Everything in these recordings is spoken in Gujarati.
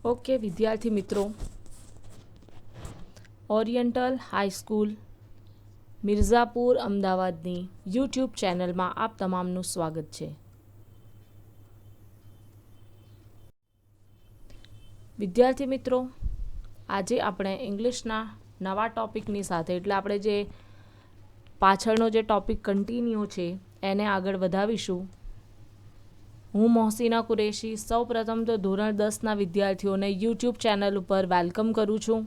ઓકે વિદ્યાર્થી મિત્રો, ઓરિયન્ટલ હાઈસ્કૂલ મિર્ઝાપુર અમદાવાદની યુટ્યુબ ચેનલમાં આપ તમામનું સ્વાગત છે. વિદ્યાર્થી મિત્રો, આજે આપણે ઇંગ્લિશના નવા ટૉપિકની સાથે એટલે આપણે જે પાછળનો જે ટૉપિક કન્ટિન્યુ છે એને આગળ વધાવીશું. હું મોહસિના કુરેશી સૌપ્રથમ તો ધોરણ 10ના વિદ્યાર્થીઓને યુટ્યુબ ચેનલ ઉપર વેલકમ કરું છું.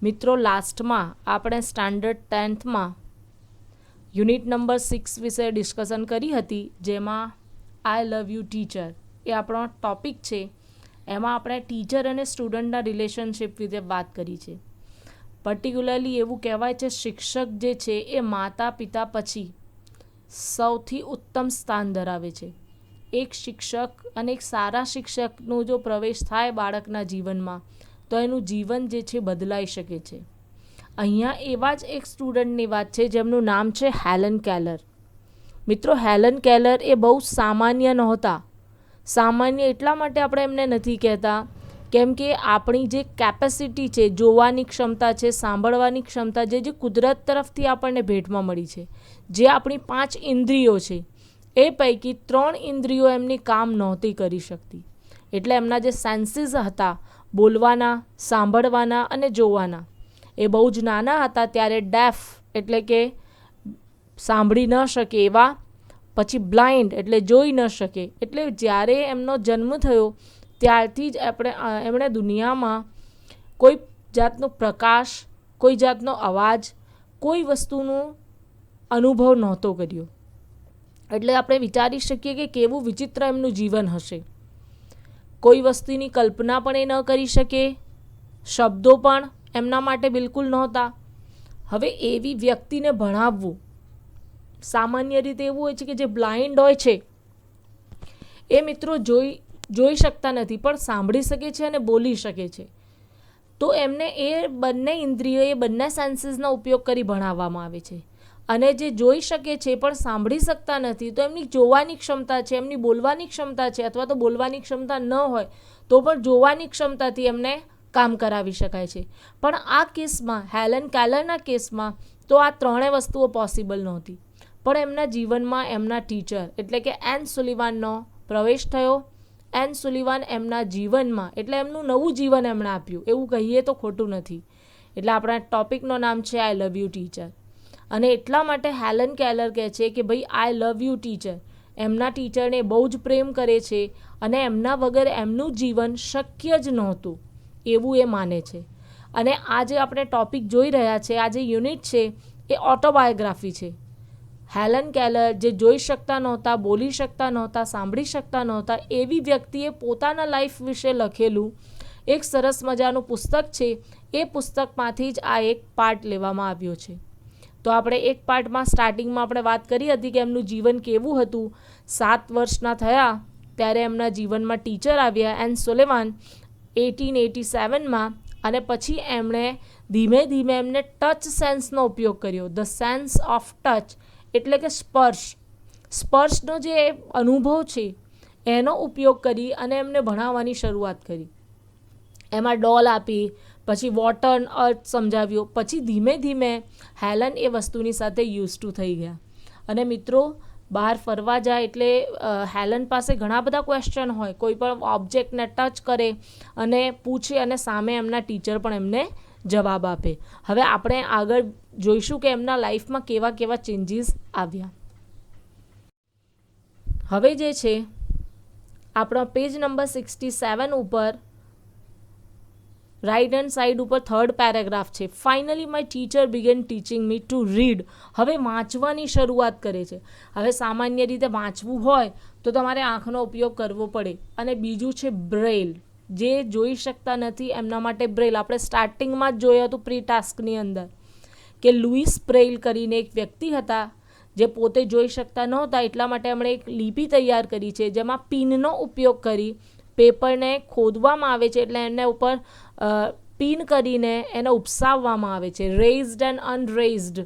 મિત્રો, લાસ્ટમાં આપણે સ્ટાન્ડર્ડ 10થમાં યુનિટ નંબર 6 વિશે ડિસ્કશન કરી હતી, જેમાં આઈ લવ યુ ટીચર એ આપણો ટૉપિક છે. એમાં આપણે ટીચર અને સ્ટુડન્ટના રિલેશનશિપ વિશે વાત કરી છે. પર્ટિક્યુલરલી એવું કહેવાય છે શિક્ષક જે છે એ માતા પિતા પછી સૌથી ઉત્તમ સ્થાન ધરાવે છે. એક શિક્ષક અને એક સારા શિક્ષકનો જો પ્રવેશ થાય બાળકના જીવનમાં તો એનું જીવન જે છે બદલાઈ શકે છે. અહીંયા એવા જ એક સ્ટુડન્ટની વાત છે જેમનું નામ છે હેલન કેલર. મિત્રો, હેલન કેલર એ બહુ સામાન્ય નહોતા. સામાન્ય એટલા માટે આપણે એમને નથી કહેતા કેમ કે આપણી જે કેપેસિટી છે, જોવાની ક્ષમતા છે, સાંભળવાની ક્ષમતા જે કુદરત તરફથી આપણને ભેટમાં મળી છે, જે આપણી 5 ઇન્દ્રિયો છે એ પૈકી 3 ઇન્દ્રિયો એમની કામ નહોતી કરી શકતી. એટલે એમના જે સેન્સીસ હતા, બોલવાના, સાંભળવાના અને જોવાના, એ બહુ જ નાના હતા ત્યારે ડેફ એટલે કે સાંભળી ન શકે એવા, પછી બ્લાઇન્ડ એટલે જોઈ ન શકે. એટલે જ્યારે એમનો જન્મ થયો ત્યારથી જ એમણે દુનિયામાં કોઈ જાતનો પ્રકાશ, કોઈ જાતનો અવાજ, કોઈ વસ્તુનો અનુભવ નહોતો કર્યો. એટલે આપણે વિચારી શકીએ કે કેવું વિચિત્ર એમનું જીવન હશે. કોઈ વસ્તુની કલ્પના પણ એ ન કરી શકે, શબ્દો પણ એમના માટે બિલકુલ નહોતા. હવે એવી વ્યક્તિને ભણાવવું, સામાન્ય રીતે એવું હોય છે કે જે બ્લાઇન્ડ હોય છે એ મિત્રો જોઈ શકતા નથી પણ સાંભળી શકે છે અને બોલી શકે છે. તો એમને એ બંને ઇન્દ્રિયો, એ બંને સેન્સીસનો ઉપયોગ કરી ભણાવવામાં આવે છે. અને જે જોઈ શકે છે પણ સાંભળી શકતા નથી, તો એમની જોવાની ક્ષમતા છે, એમની બોલવાની ક્ષમતા છે, અથવા તો બોલવાની ક્ષમતા ન હોય તો પણ જોવાની ક્ષમતાથી એમને કામ કરાવી શકાય છે. પણ આ કેસમાં, હેલન કેલરના કેસમાં તો આ ત્રણેય વસ્તુઓ પોસિબલ નહોતી. પણ એમના જીવનમાં એમના ટીચર એટલે કે એન સુલિવાનનો પ્રવેશ થયો. એન સુલિવાન એમના જીવનમાં એટલે એમનું નવું જીવન એમણે આપ્યું, એવું કહીએ તો ખોટું નથી. એટલે આપણા ટૉપિકનું નામ છે આઈ લવ યુ ટીચર. અને એટલા માટે હેલન કેલર કહે છે કે ભાઈ આઈ લવ યુ ટીચર. એમના ટીચરને બહુ જ પ્રેમ કરે છે અને એમના વગર એમનું જીવન શક્ય જ નહોતું એવું એ માને છે. અને આ જે આપણે ટૉપિક જોઈ રહ્યા છે, આ જે યુનિટ છે એ ઓટોબાયોગ્રાફી છે. હેલન કેલર જે જોઈ શકતા નહોતા, બોલી શકતા નહોતા, સાંભળી શકતા નહોતા, એવી વ્યક્તિએ પોતાના લાઈફ વિશે લખેલું એક સરસ મજાનું પુસ્તક છે. એ પુસ્તકમાંથી જ આ એક પાર્ટ લેવામાં આવ્યો છે. તો આપણે એક પાર્ટમાં સ્ટાર્ટિંગમાં આપણે વાત કરી હતી કે એમનું જીવન કેવું હતું. 7 વર્ષના થયા ત્યારે એમના જીવનમાં ટીચર આવ્યા એન સુલિવાન 1887માં. અને પછી એમણે ધીમે ધીમે એમને ટચ સેન્સનો ઉપયોગ કર્યો. ધ સેન્સ ઓફ ટચ એટલે કે સ્પર્શનો જે અનુભવ છે એનો ઉપયોગ કરી અને એમને ભણાવવાની શરૂઆત કરી. એમાં ડોલ આપી, પછી વોટર અર્થ સમજાવ્યો, પછી ધીમે ધીમે હેલન એ વસ્તુની સાથે યુઝ ટુ થઈ ગયા. અને મિત્રો, બહાર ફરવા જાય એટલે હેલન પાસે ઘણા બધા ક્વેશ્ચન હોય. કોઈ પણ ઓબ્જેક્ટને ટચ કરે અને પૂછે અને સામે એમના ટીચર પણ એમને જવાબ આપે. હવે આપણે આગળ જોઈશું કે એમના લાઈફમાં કેવા કેવા ચેન્જીસ આવ્યા. હવે જે છે આપણા પેજ નંબર 67 ઉપર રાઇટ હેન્ડ સાઈડ ઉપર 3rd પેરેગ્રાફ છે. Finally my teacher began teaching me to read. હવે વાંચવાની શરૂઆત કરે છે. હવે સામાન્ય રીતે વાંચવું હોય તો તમારે આંખનો ઉપયોગ કરવો પડે. અને બીજું છે બ્રેલ. જે જોઈ શકતા નથી એમના માટે બ્રેલ. આપણે સ્ટાર્ટિંગમાં જ જોયું હતું પ્રી ટાસ્કની અંદર કે લુઈસ બ્રેઇલ કરીને એક વ્યક્તિ હતા જે પોતે જોઈ શકતા નહોતા. એટલા માટે એમણે એક લિપિ તૈયાર કરી છે જેમાં પિનનો ઉપયોગ કરી પેપરને ખોદવામાં આવે છે. એટલે એના ઉપર પિન કરીને એને ઉપસાવવામાં આવે છે. રેઇઝડ એન્ડ અનરેઇઝડ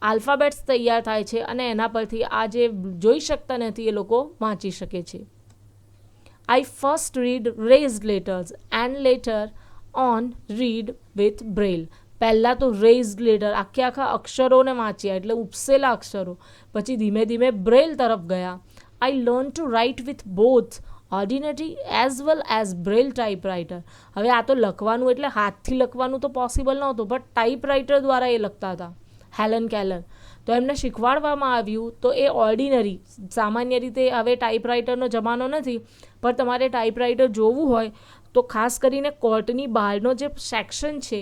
આલ્ફાબેટ્સ તૈયાર થાય છે અને એના પરથી આ જે જોઈ શકતા નથી એ લોકો વાંચી શકે છે. I first read raised letters and later on read with braille. પહેલાં તો રેઇઝડ લેટર આખા અક્ષરોને વાંચ્યા એટલે ઉપસેલા અક્ષરો, પછી ધીમે ધીમે બ્રેલ તરફ ગયા. I learn to write with both ordinary as well as Braille typewriter. હવે આ તો લખવાનું એટલે હાથથી લખવાનું તો પોસિબલ નહોતું, બટ ટાઈપરાઇટર દ્વારા એ લખતા હતા, હેલન કેલર. તો એમને શીખવાડવામાં આવ્યું. તો એ ઓર્ડિનરી, સામાન્ય રીતે હવે ટાઈપરાઇટરનો જમાનો નથી, પણ તમારે ટાઈપરાઇટર જોવું હોય તો ખાસ કરીને કોર્ટની બહારનો જે સેક્શન છે,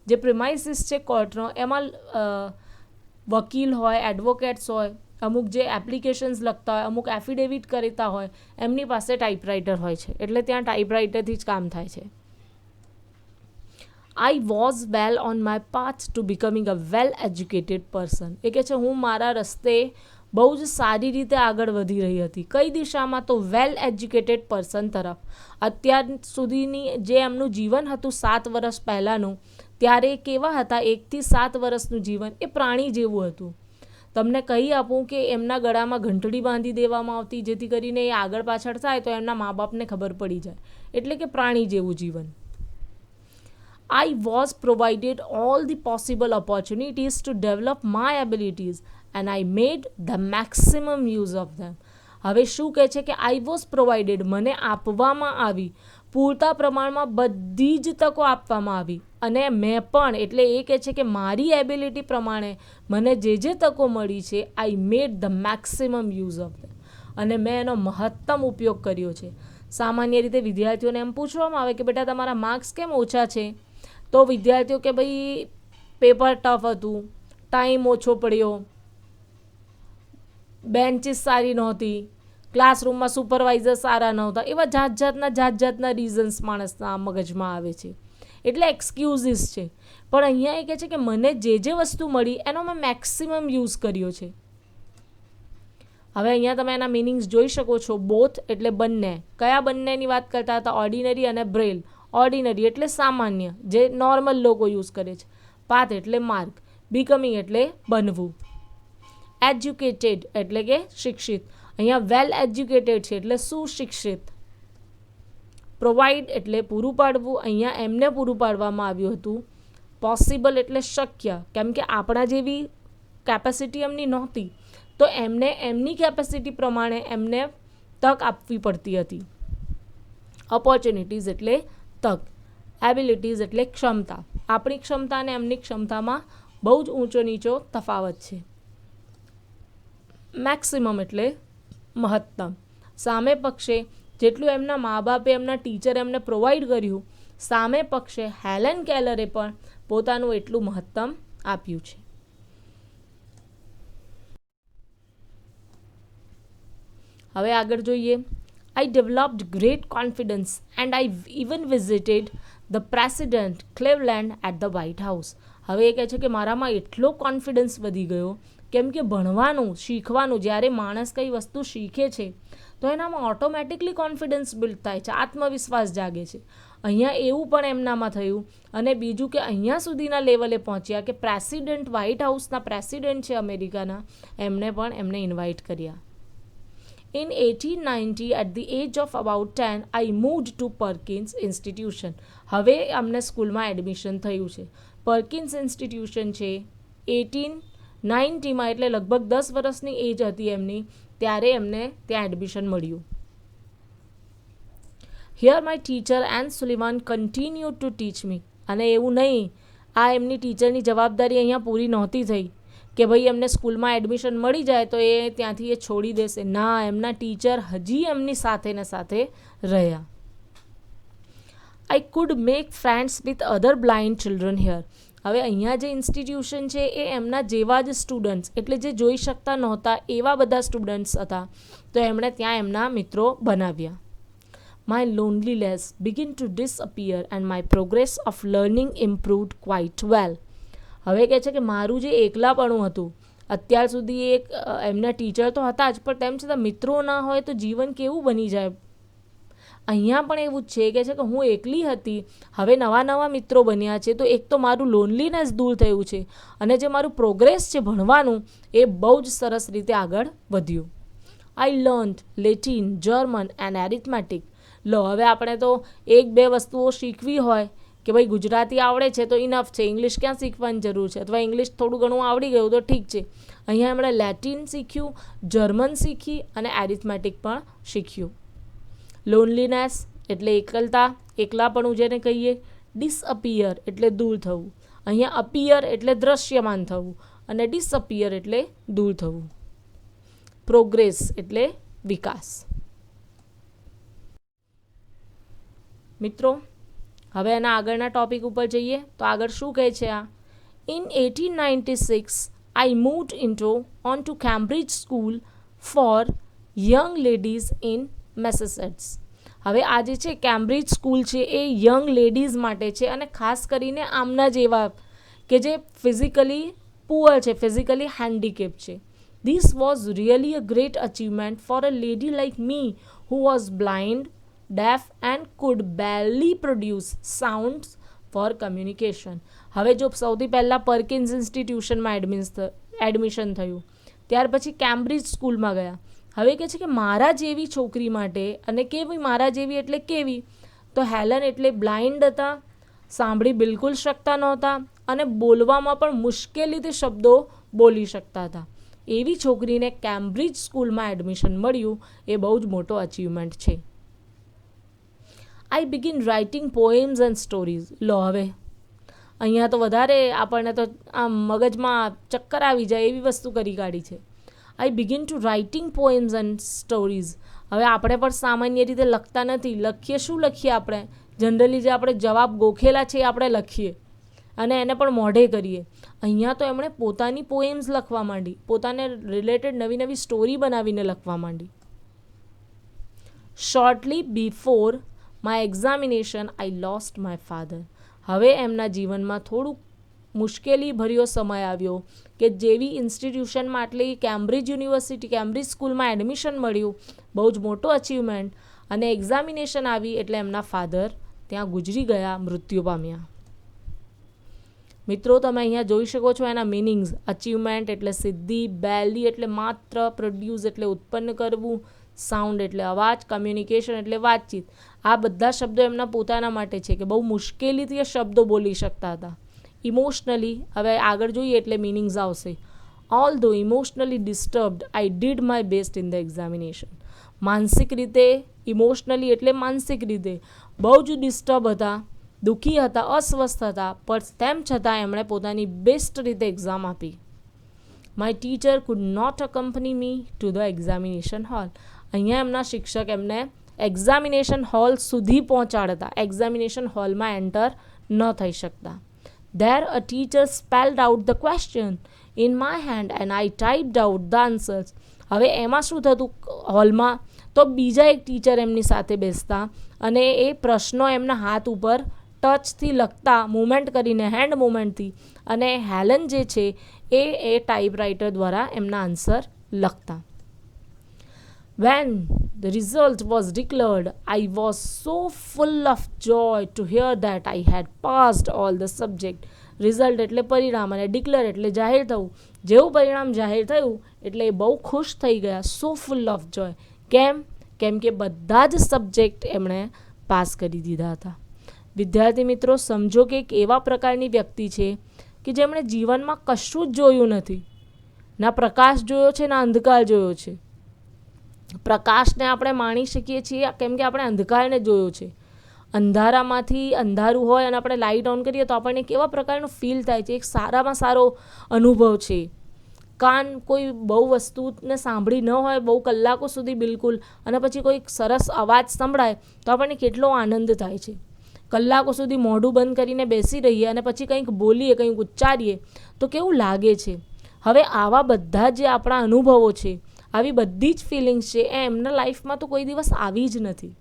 જે પ્રિમાઇસીસ છે કોર્ટનો, એમાં વકીલ હોય, એડવોકેટ્સ હોય, અમુક જે એપ્લિકેશન્સ લખતા હોય, અમુક એફિડેવિટ કરતા હોય, એમની પાસે ટાઈપરાઇટર હોય છે, એટલે ત્યાં ટાઈપરાઇટરથી જ કામ થાય છે. I was well on my path to becoming a well educated person. એ કહે છે હું મારા રસ્તે બહુ જ સારી રીતે આગળ વધી રહી હતી. કઈ દિશામાં? તો વેલ એજ્યુકેટેડ પર્સન તરફ. અત્યાર સુધીની જે એમનું જીવન હતું 7 વર્ષ પહેલાંનું, ત્યારે કેવા હતા? 1 થી 7 વર્ષનું જીવન એ પ્રાણી જેવું હતું. તમને કહી આપું કે એમના ગળામાં ઘંટડી બાંધી દેવામાં આવતી, જેથી કરીને એ આગળ પાછળ થાય તો એમના મા બાપને ખબર પડી જાય, એટલે કે પ્રાણી જેવું જીવન. I was provided all the possible opportunities to develop my abilities and I made the maximum use of them. હવે શું કહે છે કે I was provided, મને આપવામાં આવી, પૂરતા પ્રમાણમાં બધી જ તકો આપવામાં આવી, અને મેં પણ, એટલે એ કહે છે કે મારી એબિલિટી પ્રમાણે મને જે તકો મળી છે, I made the maximum use of them, અને મેં એનો મહત્તમ ઉપયોગ કર્યો છે. સામાન્ય રીતે વિદ્યાર્થીઓને એમ પૂછવામાં આવે કે બેટા તમારા માર્ક્સ કેમ ઓછા છે? તો વિદ્યાર્થીઓ કે ભાઈ પેપર ટફ હતું, ટાઈમ ઓછો પડ્યો, બેન્ચીસ સારી નહોતી, ક્લાસરૂમમાં સુપરવાઇઝર સારા નહોતા, એવા જાતના રીઝન્સ માણસના મગજમાં આવે છે, એટલે એક્સક્યુઝિસ છે. પણ અહીંયા એ કહે છે કે મને જે વસ્તુ મળી એનો મેં મેક્સિમમ યુઝ કર્યો છે. હવે અહીંયા તમે એના મિનિંગ્સ જોઈ શકો છો. બોથ એટલે બંને. કયા બંનેની વાત કરતા હતા? ઓર્ડિનરી અને બ્રેલ. ઓર્ડિનરી એટલે સામાન્ય, જે નોર્મલ લોકો યુઝ કરે છે. પાથ એટલે માર્ગ. બીકમિંગ એટલે બનવું. એજ્યુકેટેડ એટલે કે શિક્ષિત. અહીંયા વેલ એજ્યુકેટેડ છે એટલે સુશિક્ષિત. પ્રોવાઈડ એટલે પૂરું પાડવું. અહીંયા એમને પૂરું પાડવામાં આવ્યું હતું. પોસિબલ એટલે શક્ય, કેમ કે આપણા જેવી કેપેસિટી એમની નહોતી, તો એમને એમની કેપેસિટી પ્રમાણે એમને તક આપવી પડતી હતી. ઓપોર્ચ્યુનિટીઝ એટલે તક. એબિલિટીઝ એટલે ક્ષમતા. આપણી ક્ષમતા અને એમની ક્ષમતામાં બહુ જ ઊંચો નીચો તફાવત છે. મેક્સિમમ એટલે મહત્તમ. સામે પક્ષે જેટલું એમના મા બાપે, એમના ટીચર એમને પ્રોવાઈડ કર્યું, સામે પક્ષે હેલન કેલરે પણ પોતાનું એટલું મહત્તમ આપ્યું છે. હવે આગળ જોઈએ. I developed great confidence and I even visited the President Cleveland at the White House. હવે એ કહે છે કે મારામાં એટલો કોન્ફિડન્સ વધી ગયો, કેમ કે ભણવાનું, શીખવાનું, જ્યારે માણસ કઈ વસ્તુ શીખે છે તો એનામાં ઓટોમેટિકલી કોન્ફિડન્સ બિલ્ડ થાય છે, આત્મવિશ્વાસ જાગે છે. અહીંયા એવું પણ એમનામાં થયું. અને બીજું કે અહીંયા સુધીના લેવલે પહોંચ્યા કે પ્રેસિડેન્ટ, વ્હાઇટ હાઉસના પ્રેસિડેન્ટ છે અમેરિકાના, એમને ઇન્વાઇટ કર્યા. In 1890, at the age of about 10, I moved to Perkins Institution. હવે અમને સ્કૂલમાં એડમિશન થયું છે. પર્કિન્સ ઇન્સ્ટિટ્યુશન છે. 1890માં, એટલે લગભગ 10 વર્ષની એજ હતી એમની, ત્યારે એમને ત્યાં એડમિશન મળ્યું. Here my teacher Anne Sullivan continued to teach me. અને એવું નહીં, આ એમની ટીચરની જવાબદારી અહીંયા પૂરી નહોતી થઈ કે ભાઈ એમને સ્કૂલમાં એડમિશન મળી જાય તો એ ત્યાંથી એ છોડી દેશે. ના, એમના ટીચર હજી એમની સાથે ને સાથે રહ્યા. I could make friends with other blind children here. હવે અહીંયા જે ઇન્સ્ટિટ્યુશન છે એ એમના જેવા જ સ્ટુડન્ટ્સ, એટલે જે જોઈ શકતા નહોતા એવા બધા સ્ટુડન્ટ્સ હતા, તો એમણે ત્યાં એમના મિત્રો બનાવ્યા. My loneliness began to disappear and my progress of learning improved quite well. હવે કહે છે કે મારું જે એકલાપણું હતું, અત્યાર સુધી એક એમના ટીચર તો હતા જ, પણ તેમ છતાં મિત્રો ના હોય તો જીવન કેવું બની જાય. અહીંયા પણ એવું જ છે કે હું એકલી હતી, હવે નવા મિત્રો બન્યા છે, તો એક તો મારું લોનલીનેસ દૂર થયું છે, અને જે મારું પ્રોગ્રેસ છે ભણવાનું એ બહુ જ સરસ રીતે આગળ વધ્યું. I learned Latin, German and arithmetic. લો હવે આપણે તો 1-2 વસ્તુઓ શીખવી હોય કે ભાઈ ગુજરાતી આવડે છે તો ઇનફ છે, ઇંગ્લિશ ક્યાં શીખવાની જરૂર છે, અથવા ઇંગ્લિશ થોડું ઘણું આવડી ગયું તો ઠીક છે. અહીંયા એમણે લેટિન શીખ્યું, જર્મન શીખી અને એરિથમેટિક પણ શીખ્યું. લોનલીનેસ એટલે એકલતા, એકલાપણું જેને કહીએ. ડિસઅપિયર એટલે દૂર થવું. અહીંયા અપિયર એટલે દ્રશ્યમાન થવું અને ડિસઅપિયર એટલે દૂર થવું. પ્રોગ્રેસ એટલે વિકાસ. મિત્રો હવે એના આગળના ટોપિક ઉપર જઈએ તો આગળ શું કહે છે આ? In 1896 I moved onto Cambridge School for Young Ladies in Massachusetts. હવે આ જે છે કેમ્બ્રિજ સ્કૂલ છે એ યંગ લેડીઝ માટે છે અને ખાસ કરીને આમના જેવા કે જે ફિઝિકલી પુઅર છે, ફિઝિકલી હેન્ડીકેપ છે. This was really a great achievement for a lady like me who was blind, deaf and could barely produce sounds for communication. હવે જો સૌથી પહેલાં પર્કિન્સ ઇન્સ્ટિટ્યુશનમાં એડમિશન થયું, ત્યાર પછી કેમ્બ્રિજ સ્કૂલમાં ગયા. હવે કહે છે કે મારા જેવી છોકરી માટે, અને કેવી મારા જેવી એટલે કેવી, તો હેલન એટલે બ્લાઇન્ડ હતા, સાંભળી બિલકુલ શકતા નહોતા અને બોલવામાં પણ મુશ્કેલીથી શબ્દો બોલી શકતા હતા. એવી છોકરીને કેમ્બ્રિજ સ્કૂલમાં એડમિશન મળ્યું એ બહુ જ મોટો અચીવમેન્ટ છે. I begin writing poems and stories. લો હવે અહીંયા તો વધારે આપણને તો આમ મગજમાં ચક્કર આવી જાય એવી વસ્તુ કરી કાઢી છે. I begin to writing poems and stories. હવે આપણે પણ સામાન્ય રીતે લખતા નથી. લખીએ શું લખીએ આપણે? જનરલી જે આપણે જવાબ ગોખેલા છે એ આપણે લખીએ અને એને પણ મોઢે કરીએ. અહીંયા તો એમણે પોતાની પોએમ્સ લખવા માંડી, પોતાને રિલેટેડ નવી નવી સ્ટોરી બનાવીને લખવા માંડી. Shortly before my examination I lost my father. હવે એમના જીવનમાં થોડુંક મુશ્કેલી ભર્યો સમય આવ્યો કે જેવી ઇન્સ્ટિટ્યુશનમાં એટલે કેમ્બ્રિજ યુનિવર્સિટી, કેમ્બ્રિજ સ્કૂલમાં એડમિશન મળ્યું, બહુ જ મોટો અચીવમેન્ટ, અને એક્ઝામિનેશન આવી એટલે એમના ફાધર ત્યાં ગુજરી ગયા, મૃત્યુ પામ્યા. મિત્રો તમે અહીંયા જોઈ શકો છો એના મિનિંગ્સ. અચીવમેન્ટ એટલે સિદ્ધિ, બેલી એટલે માત્ર, પ્રોડ્યુસ એટલે ઉત્પન્ન કરવું, સાઉન્ડ એટલે અવાજ, કમ્યુનિકેશન એટલે વાતચીત. આ બધા શબ્દો એમના પોતાના માટે છે કે બહુ મુશ્કેલીથી એ શબ્દો બોલી શકતા હતા. ઇમોશનલી, હવે આગળ જોઈએ એટલે મિનિંગ્સ આવશે. ઓલ ધો emotionally disturbed I did my best in the examination. માનસિક રીતે, ઇમોશનલી એટલે માનસિક રીતે બહુ જ ડિસ્ટર્બ હતા, દુઃખી હતા, અસ્વસ્થ હતા, પણ તેમ છતાં એમણે પોતાની બેસ્ટ રીતે એક્ઝામ આપી. My teacher could not accompany me to the examination hall. અહીંયા એમના શિક્ષક એમને એક્ઝામિનેશન હોલ સુધી પહોંચાડતા, એક્ઝામિનેશન હોલમાં એન્ટર ન થઈ શકતા. There a teacher spelled out the question in my hand and I typed out the answers. હવે એમાં શું થતું હોલમાં, તો બીજા એક ટીચર એમની સાથે બેસતા અને એ પ્રશ્નો એમના હાથ ઉપર ટચથી લખતા, મૂવમેન્ટ કરીને, હેન્ડ મૂવમેન્ટથી, અને હેલન જે છે એ ટાઈપરાઇટર દ્વારા એમના આન્સર લખતા. When the result was declared, I was so full of joy to hear that I had passed all the subject. Result એટલે પરિણામ અને ડિક્લેર એટલે જાહેર થવું. જેવું પરિણામ જાહેર થયું એટલે એ બહુ ખુશ થઈ ગયા. સો ફુલ ઓફ જોય. કેમ? કેમ કે બધા જ સબ્જેક્ટ એમણે પાસ કરી દીધા હતા. વિદ્યાર્થી મિત્રો સમજો કે એક એવા પ્રકારની વ્યક્તિ છે કે જેમણે જીવનમાં કશું જ જોયું નથી. ના પ્રકાશ જોયો છે, ના અંધકાર જોયો છે. પ્રકાશને આપણે માણી શકીએ છીએ કેમ કે આપણે અંધકારને જોયો છે. અંધારામાંથી અંધારું હોય અને આપણે લાઇટ ઓન કરીએ તો આપણને કેવા પ્રકારનું ફીલ થાય છે, એક સારામાં સારો અનુભવ છે. કાન કોઈ બહુ વસ્તુને સાંભળી ન હોય બહુ કલાકો સુધી બિલકુલ, અને પછી કોઈ સરસ અવાજ સંભળાય તો આપણને કેટલો આનંદ થાય છે. કલાકો સુધી મોઢું બંધ કરીને બેસી રહીએ અને પછી કંઈક બોલીએ, કંઈક ઉચ્ચારીએ તો કેવું લાગે છે. હવે આવા બધા જે આપણા અનુભવો છે, આવી બધી જ ફિલિંગ્સ છે એ એમના લાઈફમાં તો કોઈ દિવસ આવી જ નથી.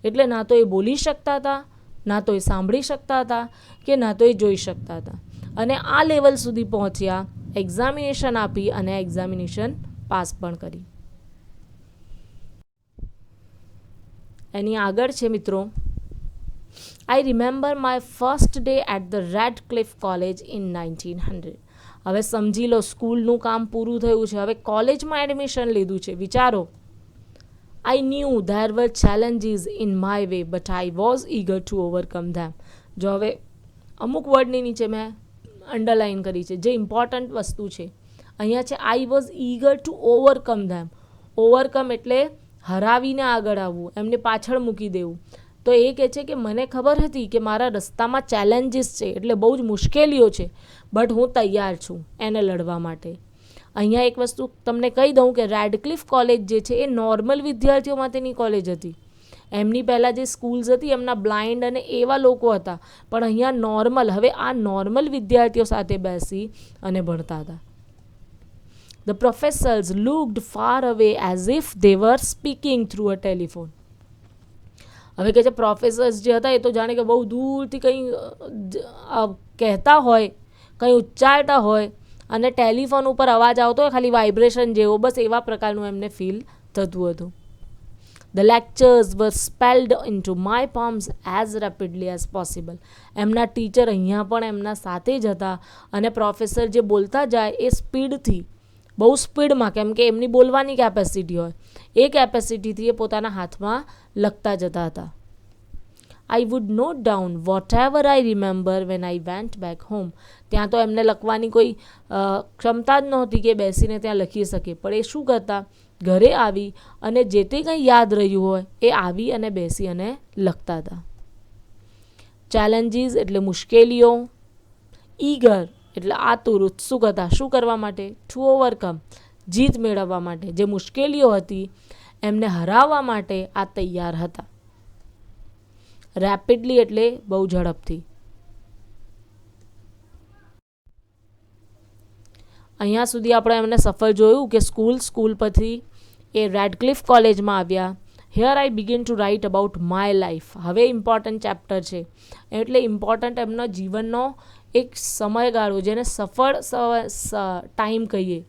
એટલે ના તો એ બોલી શકતા હતા, ના તો એ સાંભળી શકતા હતા, કે ના તો એ જોઈ શકતા હતા. અને આ લેવલ સુધી પહોંચ્યા, એક્ઝામિનેશન આપી અને એક્ઝામિનેશન પાસ પણ કરી. એની આગળ છે મિત્રો, I remember my first day at the Radcliffe College in 1900. હવે સમજી લો સ્કૂલનું કામ પૂરું થયું છે, હવે કોલેજમાં એડમિશન લીધું છે. વિચારો, I knew there were challenges in my way, but I was eager to overcome them. જો હવે અમુક વર્ડની નીચે મેં અંડરલાઇન કરી છે, જે ઇમ્પોર્ટન્ટ વસ્તુ છે અહીંયા છે I was eager two overcome them. Overcome એટલે હરાવીને આગળ આવવું, એમને પાછળ મૂકી દેવું. તો એ કહે છે કે મને ખબર હતી કે મારા રસ્તામાં ચેલેન્જીસ છે, એટલે બહુ જ મુશ્કેલીઓ છે, બટ હું તૈયાર છું એને લડવા માટે. અહીંયા એક વસ્તુ તમને કહી દઉં કે રેડક્લિફ કોલેજ જે છે એ નોર્મલ વિદ્યાર્થીઓ માટેની કોલેજ હતી. એમની પહેલાં જે સ્કૂલ્સ હતી એમના બ્લાઇન્ડ અને એવા લોકો હતા, પણ અહીંયા નોર્મલ, હવે આ નોર્મલ વિદ્યાર્થીઓ સાથે બેસી અને ભણતા હતા. The professors looked far away as if they were speaking through a telephone. હવે કે છે પ્રોફેસર્સ જે હતા એ તો જાણે કે બહુ દૂરથી કંઈ કહેતા હોય, કંઈ ઉચ્ચારતા હોય અને ટેલિફોન ઉપર અવાજ આવતો હોય, ખાલી વાઇબ્રેશન જેવો, બસ એવા પ્રકારનું એમને ફીલ થતું હતું. The lectures were spelled into my palms as rapidly as possible. એમના ટીચર અહીંયા પણ એમના સાથે જ હતા અને પ્રોફેસર જે બોલતા જાય એ સ્પીડથી, બહુ સ્પીડમાં, કેમ કે એમની બોલવાની કેપેસિટી હોય, એ કેપેસિટીથી એ પોતાના હાથમાં લખતા જતા હતા. I would note down whatever I remember when I went back home. ત્યાં તો એમને લખવાની કોઈ ક્ષમતા જ નહોતી કે બેસીને ત્યાં લખી શકે, પણ એ શું કરતા, ઘરે આવી અને જે તે કંઈ યાદ રહ્યું હોય એ આવી અને બેસી અને લખતા હતા. ચેલેન્જીસ એટલે મુશ્કેલીઓ, ઈગર એટલે આતુર, ઉત્સુક હતા, શું કરવા માટે, ટુ ઓવરકમ, જીત મેળવવા માટે. જે મુશ્કેલીઓ હતી એમને હરાવવા માટે આ તૈયાર હતા. રેપિડલી એટલે બહુ ઝડપથી. અહીંયા સુધી આપણે એમને સફર જોયું કે સ્કૂલ પછી એ રેડક્લિફ કોલેજમાં આવ્યા. Here I begin two write about my life. હવે ઇમ્પોર્ટન્ટ ચેપ્ટર છે, એટલે ઇમ્પોર્ટન્ટ એમનો જીવનનો એક સમયગાળો, જેને સફળ ટાઈમ કહીએ,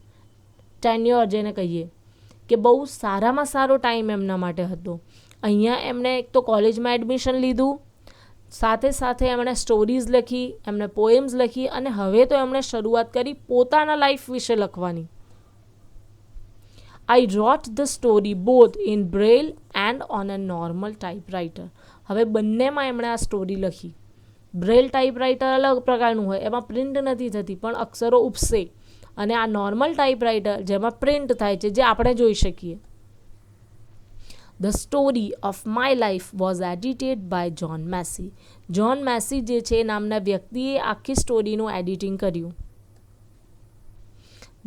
ટેન્યોર જેને કહીએ, કે બહુ સારામાં સારો ટાઈમ એમના માટે હતો. અહીંયા એમણે એક તો કોલેજમાં એડમિશન લીધું, સાથે સાથે એમણે સ્ટોરીઝ લખી, એમણે પોએમ્સ લખી અને હવે તો એમણે શરૂઆત કરી પોતાના લાઈફ વિશે લખવાની. I wrote the story both in braille and on a normal typewriter. હવે બંનેમાં એમણે આ સ્ટોરી લખી. બ્રેલ ટાઈપરાઇટર અલગ પ્રકારનું હોય, એમાં પ્રિન્ટ નથી થતી પણ અક્ષરો ઉપસે, અને આ નોર્મલ ટાઈપરાઇટર જેમાં પ્રિન્ટ થાય છે, જે આપણે જોઈ શકીએ. The story of my life was edited by John Massey. John Massey જે છે નામના વ્યક્તિએ આખી સ્ટોરીનું એડિટિંગ કર્યું.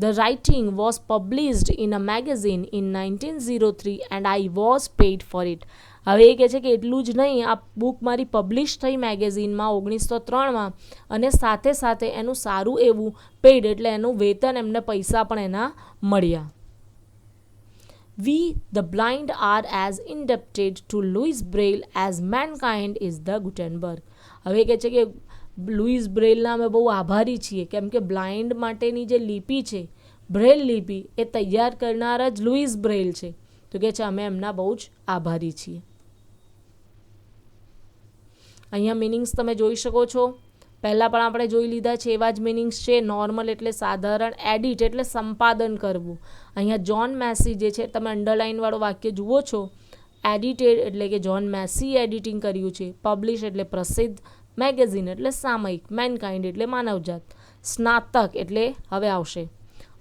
The writing was published in a magazine in 1903 and I was paid for it. હવે એ કહે છે કે એટલું જ નહીં, આ બુક મારી પબ્લિશ થઈ મેગેઝિનમાં 1903માં અને સાથે સાથે એનું સારું એવું પેડ એટલે એનું વેતન, એમને પૈસા પણ એના મળ્યા. We the blind are as indebted to Louis Braille as mankind is the Gutenberg. હવે કહે છે કે લુઈસ બ્રેલના અમે બહુ આભારી છીએ, કેમ કે બ્લાઇન્ડ માટેની જે લિપિ છે, બ્રેલ લિપિ, એ તૈયાર કરનાર જ લુઈસ બ્રેલ છે. તો કહે છે અમે એમના બહુ જ આભારી છીએ. અહીંયા મિનિંગ્સ તમે જોઈ શકો છો, પહેલાં પણ આપણે જોઈ લીધા છે એવા જ મિનિંગ્સ છે. નોર્મલ એટલે સાધારણ, એડિટ એટલે સંપાદન કરવું. અહીંયા જ્હોન મેસી જે છે, તમે અંડરલાઇનવાળું વાક્ય જુઓ છો, એડિટેડ એટલે કે જ્હોન મેસી એડિટિંગ કર્યું છે. પબ્લિશ એટલે પ્રસિદ્ધ, મેગેઝિન એટલે સામયિક, મેનકાઇન્ડ એટલે માનવજાત, સ્નાતક એટલે હવે આવશે.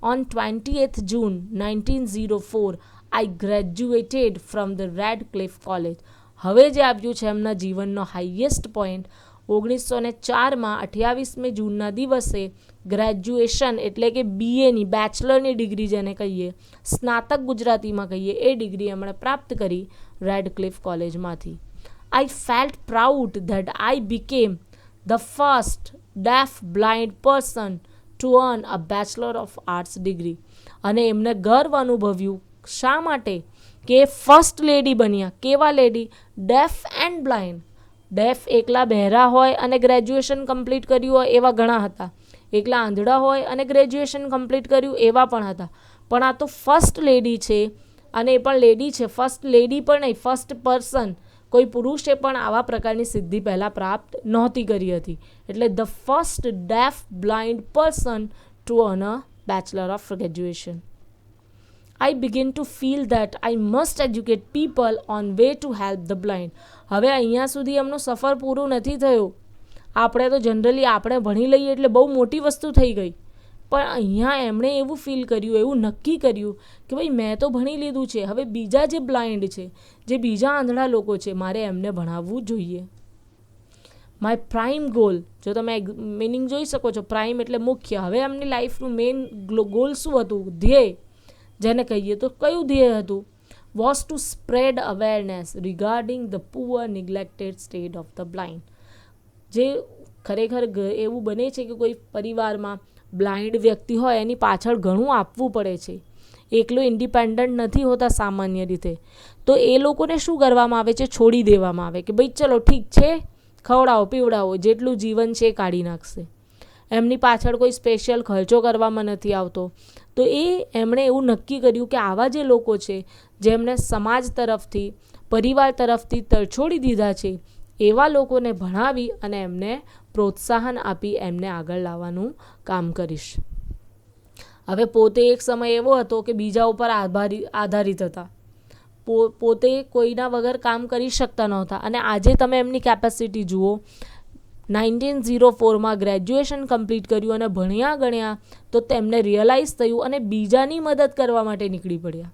On 20th June 1904 I graduated from the Radcliffe college. હવે જે આવ્યું છે એમના જીવનનો હાઈએસ્ટ પોઈન્ટ, 1904માં 28મી જૂનના દિવસે ગ્રેજ્યુએશન એટલે કે બીએની, બેચલરની ડિગ્રી જેને કહીએ, સ્નાતક ગુજરાતીમાં કહીએ, એ ડિગ્રી એમણે પ્રાપ્ત કરી રેડક્લિફ કોલેજમાંથી. I felt proud that I became the first deaf blind person to earn a Bachelor of Arts degree. અને એમને ગર્વ અનુભવ્યું, શા માટે, કે ફર્સ્ટ લેડી બન્યા. કેવા lady? Deaf and blind. Deaf એકલા બહેરા હોય અને ગ્રેજ્યુએશન કમ્પ્લીટ કર્યું હોય એવા ઘણા હતા, એકલા આંધળા હોય અને ગ્રેજ્યુએશન કમ્પ્લીટ કર્યું એવા પણ હતા, પણ આ તો ફર્સ્ટ લેડી છે, અને એ પણ લેડી છે, ફર્સ્ટ લેડી પણ નહીં, ફર્સ્ટ પર્સન, કોઈ પુરુષે પણ આવા પ્રકારની સિદ્ધિ પહેલાં પ્રાપ્ત નહોતી કરી હતી. એટલે the first deaf blind person to earn a bachelor of graduation. I begin to feel that I must educate people on way to help the blind. હવે અહીંયા સુધી એમનો સફર પૂરું નથી થયો. આપણે તો જનરલી આપણે ભણી લઈએ એટલે બહુ મોટી વસ્તુ થઈ ગઈ, પણ અહીંયા એમણે એવું ફીલ કર્યું, એવું નક્કી કર્યું કે ભાઈ મેં તો ભણી લીધું છે, હવે બીજા જે બ્લાઇન્ડ છે, જે બીજા આંધળા લોકો છે, મારે એમને ભણાવવું જોઈએ. માય પ્રાઇમ ગોલ, જો તમે મિનિંગ જોઈ શકો છો, પ્રાઇમ એટલે મુખ્ય. હવે એમની લાઈફનું મેઇન ગોલ શું હતું, ધ્યેય જેને કહીએ તો કયું ધ્યેય હતું, was to spread awareness regarding the poor neglected state of the blind. જે ખરેખર એવું બને છે કે કોઈ પરિવારમાં બ્લાઇન્ડ વ્યક્તિ હોય એની પાછળ ઘણું આપવું પડે છે, એકલો ઇન્ડિપેન્ડન્ટ નથી હોતા સામાન્ય રીતે. તો એ લોકોને શું કરવામાં આવે છે, છોડી દેવામાં આવે કે ભાઈ ચલો ઠીક છે, ખવડાવો પીવડાવો, જેટલું જીવન છે એ કાઢી નાખશે. એમની પાછળ કોઈ સ્પેશિયલ ખર્ચો કરવામાં નથી આવતો. તો એમણે એવું નક્કી કર્યું કે આવા જે લોકો છે, જેમણે સમાજ તરફથી, પરિવાર તરફથી તરછોડી દીધા છે, એવા લોકોને ભણાવી અને એમને પ્રોત્સાહન આપી એમને આગળ લાવવાનું કામ કરીશ. હવે પોતે એક સમય એવો હતો કે બીજા ઉપર આધારિત હતા, પોતે કોઈના વગર કામ કરી શકતા નહોતા. અને આજે તમે એમની કેપેસિટી જુઓ, 1904માં ગ્રેજ્યુએશન કમ્પ્લીટ કર્યું અને ભણ્યા ગણ્યા તો તેમને રિયલાઇઝ થયું અને બીજાની મદદ કરવા માટે નીકળી પડ્યા.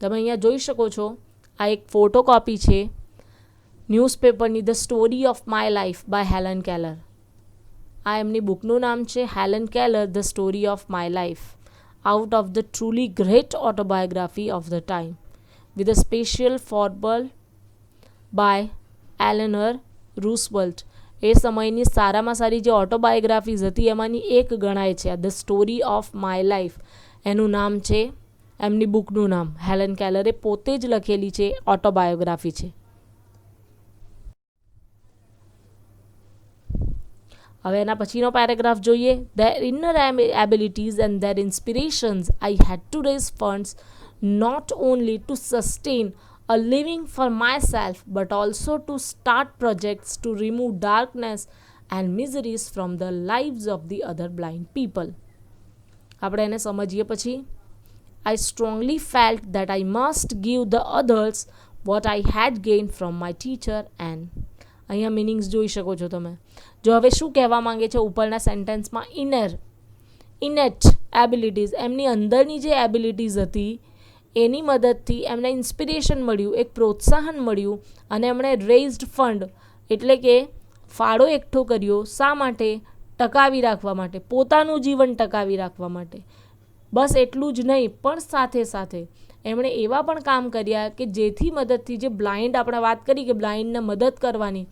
તમે અહીંયા જોઈ શકો છો, આ એક ફોટોકોપી છે ન્યૂઝપેપરની the story of my life by Helen Keller. આ એમની બુકનું નામ છે Helen Keller the story of my life, out of the truly great autobiography of the time, with a special foreword by Eleanor Roosevelt. એ સમયની સારામાં સારી જે ઓટોબાયોગ્રાફીઝ હતી એમાંની એક ગણાય છે the story of my life. એનું નામ છે, એમની બુકનું નામ હેલન કેલરે પોતે જ લખેલી છે, ઓટોબાયોગ્રાફી છે. હવે એના પછીનો પેરેગ્રાફ જોઈએ. Their inner abilities and their inspirations, I had to raise funds not only to sustain a living for myself but also to start projects to remove darkness and miseries from the lives of the other blind people. આપણે એને સમજીએ પછી. I strongly felt that I must give the others what I had gained from my teacher and અહીંયા મિનિંગ્સ જોઈ શકો છો તમે. જો હવે શું કહેવા માંગે છે ઉપરના સેન્ટેન્સમાં, ઇનેટ એબિલિટીઝ, એમની અંદરની જે એબિલિટીઝ હતી એની મદદથી એમને ઇન્સ્પિરેશન મળ્યું, એક પ્રોત્સાહન મળ્યું અને એમણે રેઇઝડ ફંડ એટલે કે ફાળો એકઠો કર્યો. શા માટે? ટકાવી રાખવા માટે, પોતાનું જીવન ટકાવી રાખવા માટે. બસ એટલું જ નહીં, પણ સાથે સાથે એમણે એવા પણ કામ કર્યા કે જેથી મદદથી જે બ્લાઇન્ડ, આપણે વાત કરી કે બ્લાઇન્ડને મદદ કરવાની,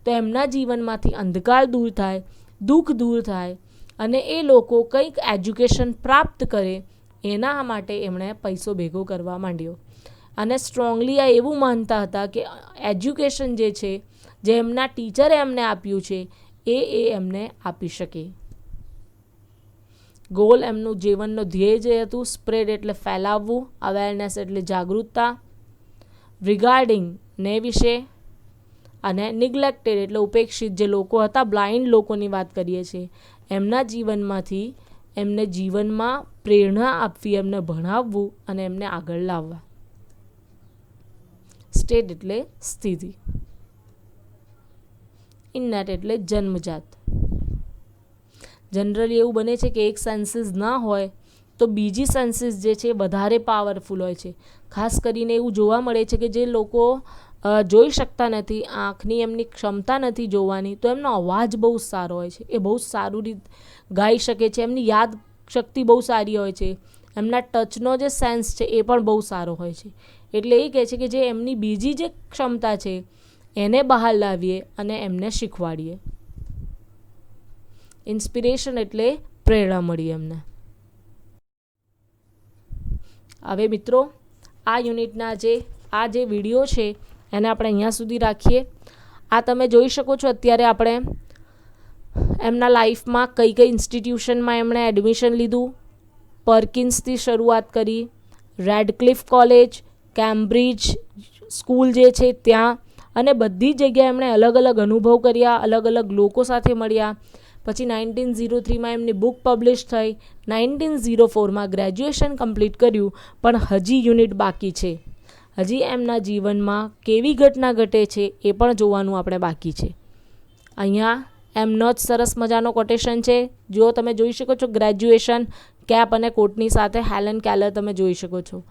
તો એમના જીવનમાંથી અંધકાર દૂર થાય, દુઃખ દૂર થાય અને એ લોકો કંઈક એજ્યુકેશન પ્રાપ્ત કરે, એના માટે એમણે પૈસો ભેગો કરવા માંડ્યો. અને સ્ટ્રોંગલી આ એવું માનતા હતા કે એજ્યુકેશન જે છે, જે એમના ટીચરે એમને આપ્યું છે, એ એમને આપી શકે. ગોલ, એમનું જીવનનો ધ્યેય જે હતું, સ્પ્રેડ એટલે ફેલાવવું, અવેરનેસ એટલે જાગૃતતા, રિગાર્ડિંગ ને વિશે, અને નિગ્લેક્ટેડ એટલે ઉપેક્ષિત જે લોકો હતા, બ્લાઇન્ડ લોકોની વાત કરીએ છીએ, એમના જીવનમાંથી એમને જીવનમાં પ્રેરણા આપવી, એમને ભણાવવું અને એમને આગળ લાવવા. સ્ટેટ એટલે સ્થિતિ, ઇન્નેટ એટલે જન્મજાત. જનરલી એવું બને છે કે એક સેન્સીસ ના હોય તો બીજી સેન્સીસ જે છે વધારે પાવરફુલ હોય છે. ખાસ કરીને એવું જોવા મળે છે કે જે લોકો જોઈ શકતા નથી, આંખની એમની ક્ષમતા નથી જોવાની, તો એમનો અવાજ બહુ સારો હોય છે, એ બહુ સારું રીતે ગાઈ શકે છે, એમની યાદ શક્તિ બહુ સારી હોય છે, એમના ટચનો જે સેન્સ છે એ પણ બહુ સારો હોય છે. એટલે એ કહે છે કે જે એમની બીજી જે ક્ષમતા છે એને બહાર લાવીએ અને એમને શીખવાડીએ. ઇન્સ્પિરેશન એટલે પ્રેરણા મળી એમને. હવે મિત્રો, આ યુનિટના આ જે વિડીયો છે એને આપણે અહીંયા સુધી રાખીએ. આ તમે જોઈ શકો છો અત્યારે આપણે એમના લાઈફમાં કઈ કઈ ઇન્સ્ટિટ્યુશનમાં એમણે એડમિશન લીધું. પર્કિન્સથી શરૂઆત કરી, રેડક્લિફ કોલેજ, કેમ્બ્રિજ સ્કૂલ જે છે ત્યાં, અને બધી જગ્યાએ એમણે અલગ અલગ અનુભવ કર્યા, અલગ અલગ લોકો સાથે મળ્યા. પછી 1903માં એમની બુક પબ્લિશ થઈ, 1904માં ગ્રેજ્યુએશન કમ્પ્લીટ કર્યું, પણ હજી યુનિટ બાકી છે. હજી એમના જીવનમાં કેવી ઘટના ઘટે છે એ પણ જોવાનું આપણે બાકી છે. અહીંયા એમનો જ સરસ મજાનો કોટેશન છે. જો તમે જોઈ શકો છો ગ્રેજ્યુએશન કેપ અને કોટની સાથે હેલન કેલર તમે જોઈ શકો છો.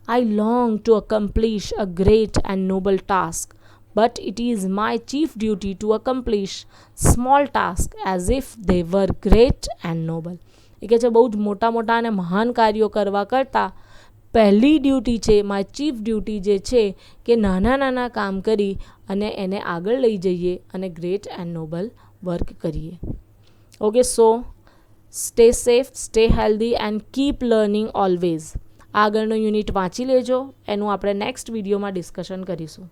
I long to accomplish a great and noble task, but it is my chief duty to accomplish small tasks as if they were great and noble. એ કહે છે બહુ જ મોટા મોટા અને મહાન કાર્યો કરવા કરતાં પહેલી ડ્યુટી છે, માય ચીફ ડ્યુટી જે છે કે નાના નાના કામ કરી અને એને આગળ લઈ જઈએ અને ગ્રેટ એન્ડ નોબલ વર્ક કરીએ. Okay, so stay safe, stay healthy and keep learning always. આગળનો યુનિટ વાંચી લેજો, એનું આપણે નેક્સ્ટ વિડીયોમાં ડિસ્કશન કરીશું.